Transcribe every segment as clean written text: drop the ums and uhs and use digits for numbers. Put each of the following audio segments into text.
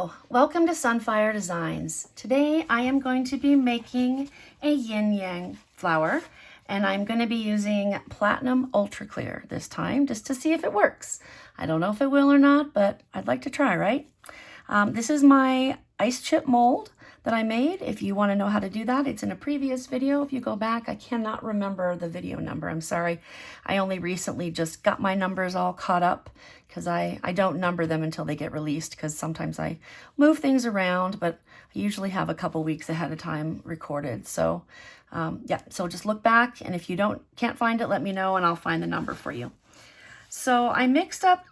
Hello, welcome to Sunfire Designs. Today I am going to be making a Yin Yang flower, and I'm going to be using Platinum UltraClear this time just to see if it works. I don't know if it will or not, but I'd like to try, right? This is my ice chip mold that I made. If you want to know how to do that, it's in a previous video. If you go back, I cannot remember the video number. I'm sorry. I only recently just got my numbers all caught up because I don't number them until they get released because sometimes I move things around, but I usually have a couple weeks ahead of time recorded. So yeah, so just look back, and if you can't find it, let me know and I'll find the number for you. So I mixed up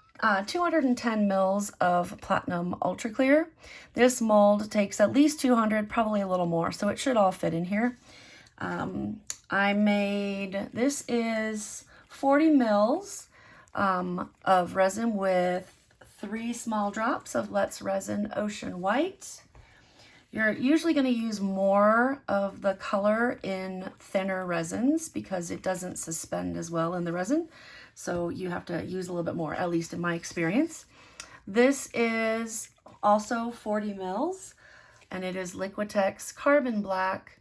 210 mils of Platinum UltraClear. This mold takes at least 200, probably a little more, so it should all fit in here. This is 40 mils of resin with 3 small drops of Let's Resin Ocean White. You're usually going to use more of the color in thinner resins because it doesn't suspend as well in the resin. So you have to use a little bit more, at least in my experience. This is also 40 mils, and it is Liquitex Carbon Black,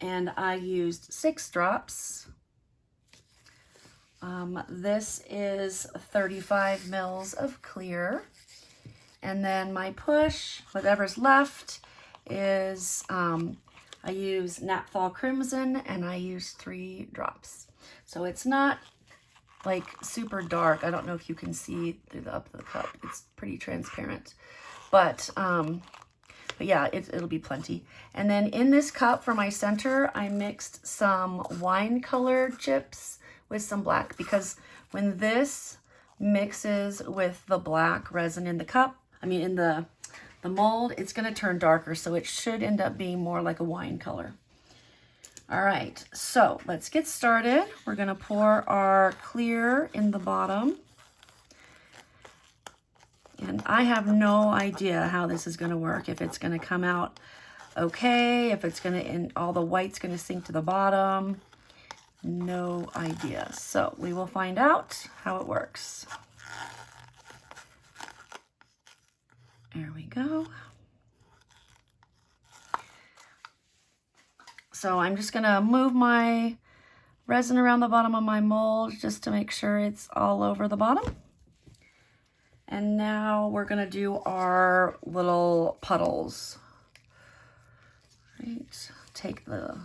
and I used 6 drops. This is 35 mils of clear. And then my push, whatever's left, is I use Naphthol Crimson, and I use 3 drops. So it's not like super dark. I don't know if you can see through the up of the cup. It's pretty transparent, but yeah, it'll be plenty. And then in this cup for my center, I mixed some wine colored chips with some black, because when this mixes with the black resin in the cup, in the mold, it's going to turn darker, so it should end up being more like a wine color. All right, so let's get started. We're going to pour our clear in the bottom. And I have no idea how this is going to work, if it's going to come out okay, if it's going to, all the white's going to sink to the bottom. No idea. So we will find out how it works. There we go. So I'm just gonna move my resin around the bottom of my mold just to make sure it's all over the bottom. And now we're gonna do our little puddles. Right, take the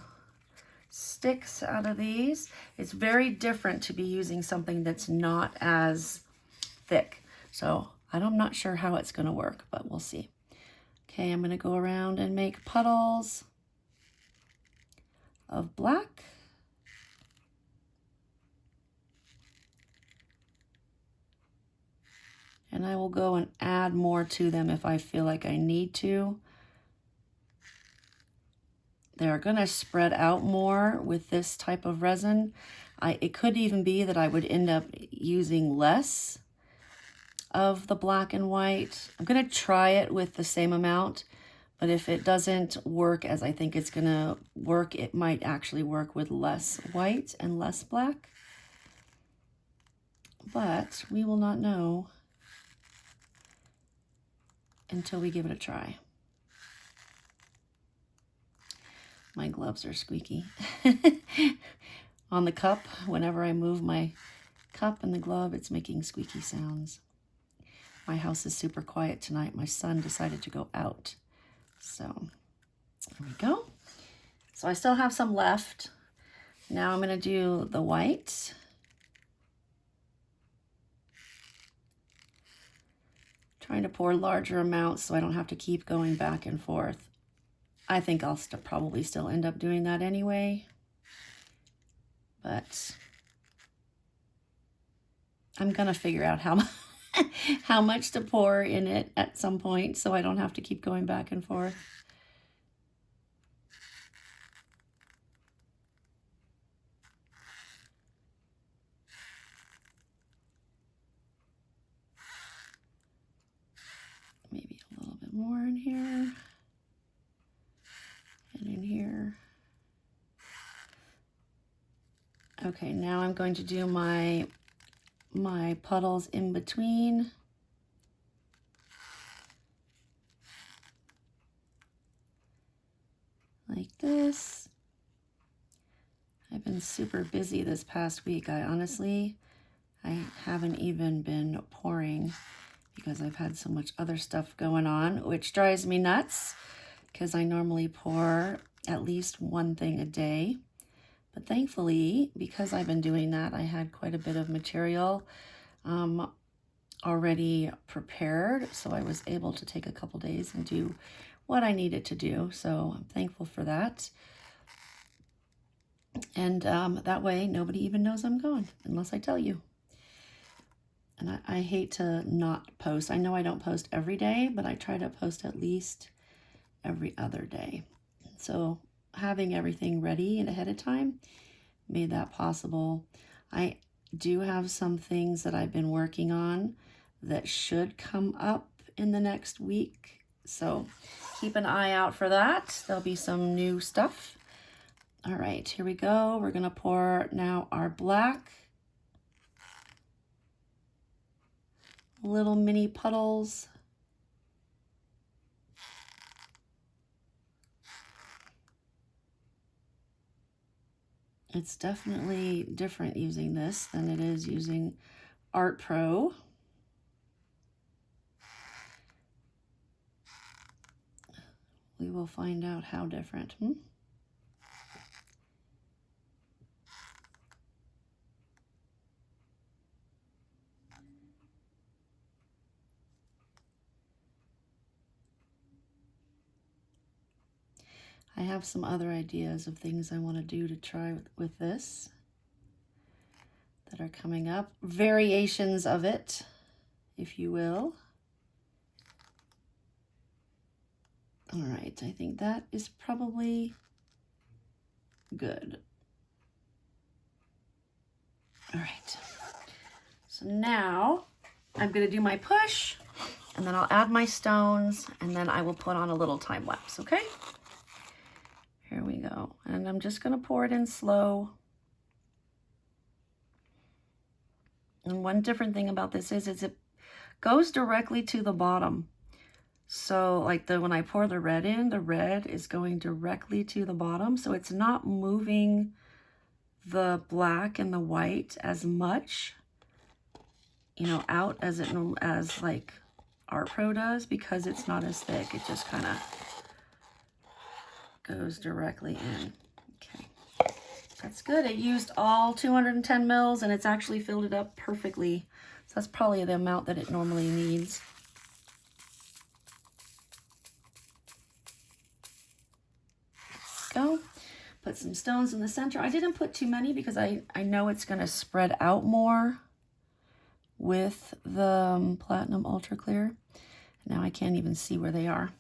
sticks out of these. It's very different to be using something that's not as thick. So I'm not sure how it's gonna work, but we'll see. Okay, I'm gonna go around and make puddles of black. And I will go and add more to them if I feel like I need to. They're gonna spread out more with this type of resin. It could even be that I would end up using less of the black and white. I'm gonna try it with the same amount, but if it doesn't work as I think it's gonna work, it might actually work with less white and less black. But we will not know until we give it a try. My gloves are squeaky. On the cup, whenever I move my cup and the glove, it's making squeaky sounds. My house is super quiet tonight. My son decided to go out. So there we go. So I still have some left. Now I'm gonna do the white. Trying to pour larger amounts so I don't have to keep going back and forth. I think I'll probably still end up doing that anyway. But I'm gonna figure out how much to pour in it at some point so I don't have to keep going back and forth. Maybe a little bit more in here and in here. Okay, now I'm going to do my puddles in between. like this. I've been super busy this past week. I haven't even been pouring because I've had so much other stuff going on, which drives me nuts because I normally pour at least one thing a day. But thankfully, because I've been doing that, I had quite a bit of material already prepared. So I was able to take a couple days and do what I needed to do. So I'm thankful for that. And that way, nobody even knows I'm gone unless I tell you. And I hate to not post. I know I don't post every day, but I try to post at least every other day. So having everything ready and ahead of time made that possible. I do have some things that I've been working on that should come up in the next week. So keep an eye out for that. There'll be some new stuff. All right, here we go. We're gonna pour now our black. Little mini puddles. It's definitely different using this than it is using Art Pro. We will find out how different. I have some other ideas of things I want to do to try with this that are coming up. Variations of it, if you will. All right, I think that is probably good. All right, so now I'm gonna do my push and then I'll add my stones and then I will put on a little time lapse, okay? Here we go. And I'm just gonna pour it in slow. And one different thing about this is it goes directly to the bottom. So like when I pour the red in, the red is going directly to the bottom. So it's not moving the black and the white as much, you know, out as like Art Pro does, because it's not as thick. It just kind of goes directly in. Okay, that's good. It used all 210 mils and it's actually filled it up perfectly. So that's probably the amount that it normally needs. Go. Put some stones in the center. I didn't put too many because I know it's going to spread out more with the Platinum UltraClear. Now I can't even see where they are.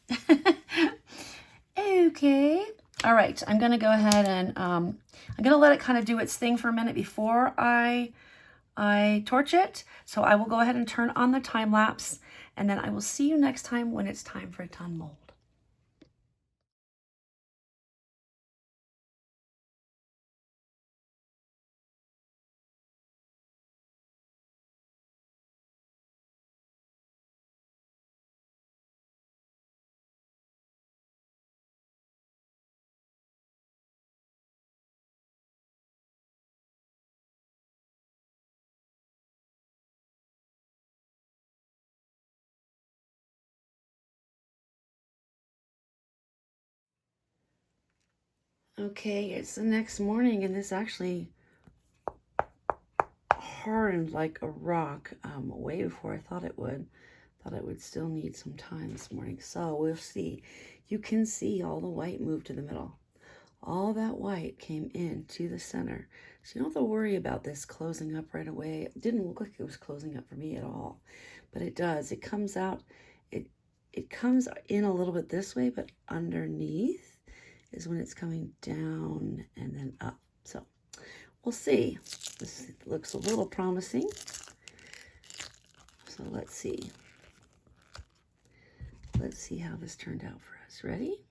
Okay. All right. I'm going to go ahead and I'm going to let it kind of do its thing for a minute before I torch it. So I will go ahead and turn on the time lapse and then I will see you next time when it's time for it to unmold. Okay, it's the next morning and this actually hardened like a rock way before I thought it would. Thought it would still need some time this morning. So we'll see. You can see all the white moved to the middle. All that white came in to the center. So you don't have to worry about this closing up right away. It didn't look like it was closing up for me at all, but it does. It comes out, it comes in a little bit this way, but underneath is when it's coming down and then up. So we'll see. This looks a little promising. So let's see. Let's see how this turned out for us. Ready?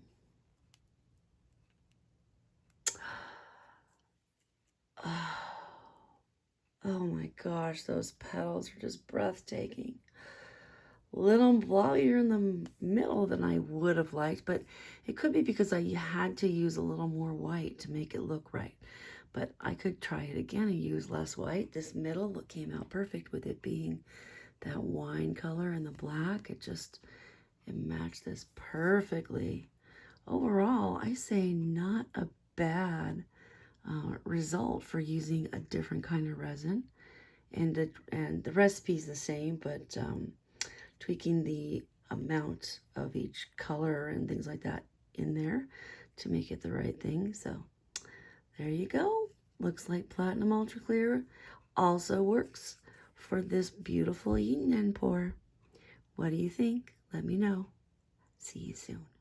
Oh my gosh, those petals are just breathtaking. little blobbier in the middle than I would have liked, but it could be because I had to use a little more white to make it look right. But I could try it again and use less white. This middle look came out perfect with it being that wine color and the black. It matched this perfectly. Overall, I say not a bad result for using a different kind of resin. And the recipe's the same, but tweaking the amount of each color and things like that in there to make it the right thing. So there you go. Looks like Platinum Ultra Clear also works for this beautiful yin yang pour. What do you think? Let me know. See you soon.